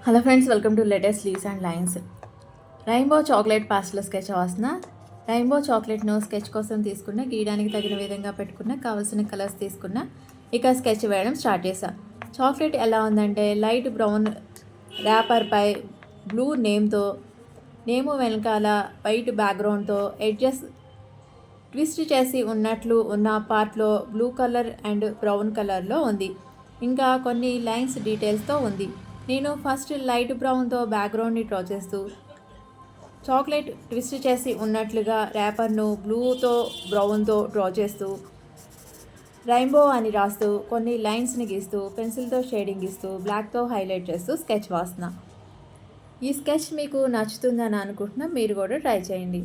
Hello friends, welcome to latest leaves and lines. Rainbow chocolate pastel sketch వాసన. Rainbow చాక్లెట్ను sketch కోసం తీసుకున్న, గీయడానికి తగిన విధంగా పెట్టుకున్న, కావాల్సిన కలర్స్ తీసుకున్న, ఇక స్కెచ్ వేయడం స్టార్ట్ చేశా. చాక్లెట్ ఎలా ఉందంటే లైట్ బ్రౌన్ ర్యాపర్పై బ్లూ నేము వెనకాల వైట్ బ్యాక్గ్రౌండ్తో ఎడ్జెస్ ట్విస్ట్ చేసి ఉన్నట్లు ఉన్న పార్ట్లో బ్లూ కలర్ అండ్ బ్రౌన్ కలర్లో ఉంది. ఇంకా కొన్ని లైన్స్ డీటెయిల్స్తో ఉంది. నేను ఫస్ట్ లైట్ బ్రౌన్తో బ్యాక్గ్రౌండ్ని డ్రా చేస్తూ, చాక్లెట్ ట్విస్ట్ చేసి ఉన్నట్లుగా ర్యాపర్ను బ్లూతో బ్రౌన్తో డ్రా చేస్తూ, రెయిన్బో అని రాస్తూ, కొన్ని లైన్స్ని గీస్తూ, పెన్సిల్తో షేడింగ్ ఇస్తూ, బ్లాక్తో హైలైట్ చేస్తూ స్కెచ్ వాసన. ఈ స్కెచ్ మీకు నచ్చుతుందని అనుకుంటున్నా. మీరు కూడా ట్రై చేయండి.